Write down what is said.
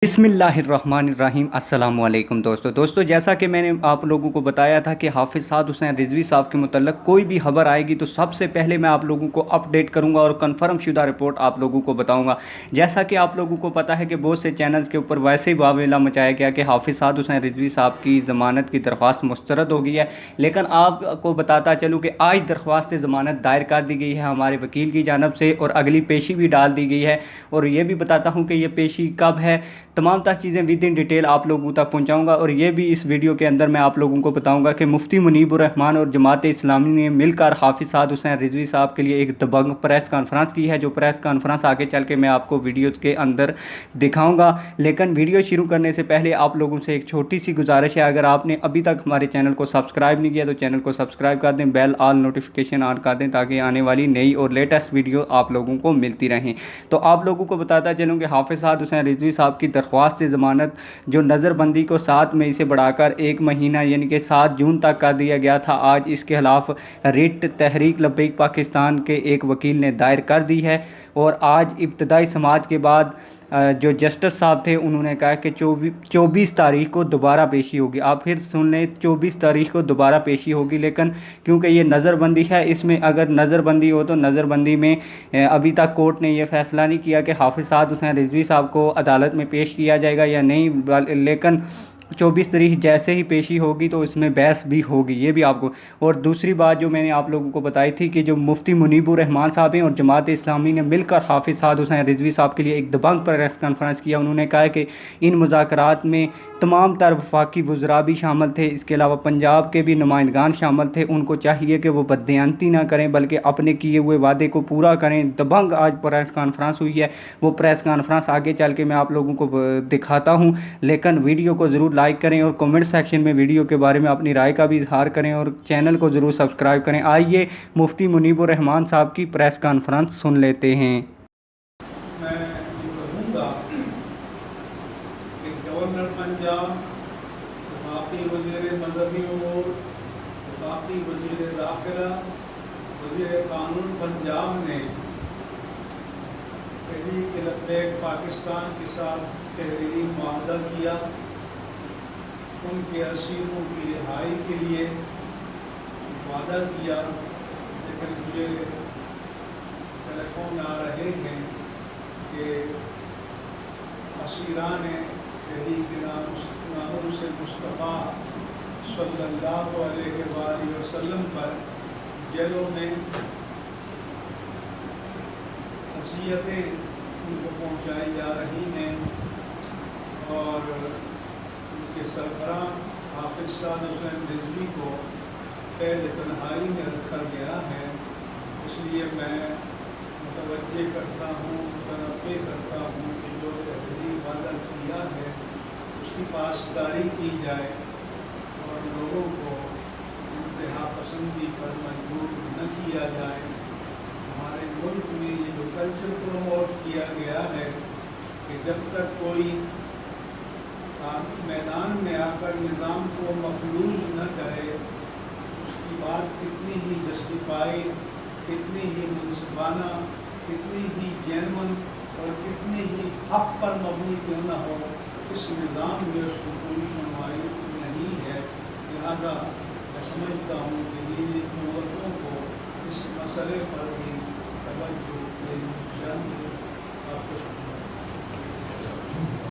बिस्मिल्लाहिर्रहमानिर्रहीम। अस्सलाम वालेकुम दोस्तों जैसा कि मैंने आप लोगों को बताया था कि हाफिज़ साद हुसैन रिजवी साहब के मुतल्लक कोई भी खबर आएगी तो सबसे पहले मैं आप लोगों को अपडेट करूंगा और कन्फर्म शुदा रिपोर्ट आप लोगों को बताऊंगा। जैसा कि आप लोगों को पता है कि बहुत से चैनल्स के ऊपर वैसे ही वावेला मचाया गया कि हाफिज़ साद हुसैन रिजवी साहब की ज़मानत की दरख्वास्त मुस्तरद हो गई है, लेकिन आपको बताता चलूँ कि आज दरख्वास्त ज़मानत दायर कर दी गई है हमारे वकील की जानब से और अगली पेशी भी डाल दी गई है। और ये भी बताता हूँ कि ये पेशी कब है, तमाम तर चीज़ें विद इन डिटेल आप लोगों तक पहुंचाऊंगा। और ये भी इस वीडियो के अंदर मैं आप लोगों को बताऊंगा कि मुफ्ती मुनीबुर रहमान और जमात इस्लामी ने मिलकर हाफिज़ साद हुसैन रिजवी साहब के लिए एक दबंग प्रेस कॉन्फ्रेंस की है, जो प्रेस कॉन्फ्रेंस आगे चल के मैं आपको वीडियो के अंदर दिखाऊंगा। लेकिन वीडियो शुरू करने से पहले आप लोगों से एक छोटी सी गुजारिश है, अगर आपने अभी तक हमारे चैनल को सब्सक्राइब नहीं किया तो चैनल को सब्सक्राइब कर दें, बेल ऑल नोटिफिकेशन ऑन कर दें ताकि आने वाली नई और लेटेस्ट वीडियो आप लोगों को मिलती रहें। तो आप लोगों को बताता चलूँ कि हाफिज़ साद हुसैन रिजवी साहब की दरख्वास्त ज़मानत जो नज़रबंदी को 7 मई से बढ़ाकर 1 महीना यानी कि 7 जून तक कर दिया गया था, आज इसके खिलाफ रिट तहरीक लब्बैक पाकिस्तान के एक वकील ने दायर कर दी है। और आज इब्तदाई समाज के बाद जो जस्टिस साहब थे उन्होंने कहा कि 24 तारीख को दोबारा पेशी होगी। आप फिर सुन लें, 24 तारीख को दोबारा पेशी होगी। लेकिन क्योंकि ये नज़रबंदी है, इसमें अगर नज़रबंदी हो तो नज़रबंदी में अभी तक कोर्ट ने यह फ़ैसला नहीं किया कि हाफिज़ साद हुसैन रिजवी साहब को अदालत में पेश किया जाएगा या नहीं। लेकिन 24 तारीख जैसे ही पेशी होगी तो इसमें बहस भी होगी, ये भी आपको। और दूसरी बात जो मैंने आप लोगों को बताई थी कि जो मुफ्ती मुनीबुर रहमान साहब हैं और जमात इस्लामी ने मिलकर हाफिज़ साद हुसैन रिजवी साहब के लिए एक दबंग प्रेस कॉन्फ्रेंस किया। उन्होंने कहा कि इन मुज़ाकरात में तमाम तर वफाकी वज़रा भी शामिल थे, इसके अलावा पंजाब के भी नुमाइंदगान शामिल थे। उनको चाहिए कि वो बददियानती ना करें बल्कि अपने किए हुए वादे को पूरा करें। दबंग आज प्रेस कॉन्फ्रेंस हुई है, वो प्रेस कॉन्फ्रेंस आगे चल के मैं आप लोगों को दिखाता हूँ। लेकिन वीडियो को ज़रूर लाइक करें और कमेंट सेक्शन में वीडियो के बारे में अपनी राय का भी इजहार करें और चैनल को ज़रूर सब्सक्राइब करें। आइए मुफ्ती मुनीबुर रहमान साहब की प्रेस कॉन्फ्रेंस सुन लेते हैं। मैं ये कहूँगा कि गवर्नर पंजाब, वफाकी वज़ीर मज़हबी अमूर, वफाकी वज़ीर दाखिला, वज़ीर कानून पंजाब ने तहरीक लब्बैक पाकिस्तान के साथ तहरीरी मुआहदा किया। उनके असीरों की रिहाई के लिए वादा किया, लेकिन मुझे टेलीफोन आ रहे हैं कि असीरान तहरीक नामुस मुस्तफ़ा सल्लल्लाहु अलैहि वसल्लम पर जेलों में अज़ियतें उनको पहुँचाई जा रही हैं और उनके सरबराह हाफिज़ साद हुसैन रिजवी को कैद तन्हाई में रखा गया है। इसलिए मैं मुतवज्जे करता हूँ, मुतनब्बे करता हूँ कि जो तहरीरी वादा किया है उसकी पासदारी की जाए और लोगों को इंतहा पसंदी पर मजबूर न किया जाए। हमारे मुल्क में ये जो कल्चर प्रमोट किया गया है कि जब तक कोई मैदान में आकर निज़ाम को मफलूज न करे, उसकी बात कितनी ही जस्टिफाइड, कितनी ही मुनसिफाना, कितनी ही जेन्युइन और कितनी ही हक़ पर मबनी क्यों न हो, इस निज़ाम में उसको पूरी सुनवाई नहीं है। लिहाजा मैं समझता हूँ कि नीली कुव्वतों को इस मसले पर भी तवज्जो देनी चाहिए। आपको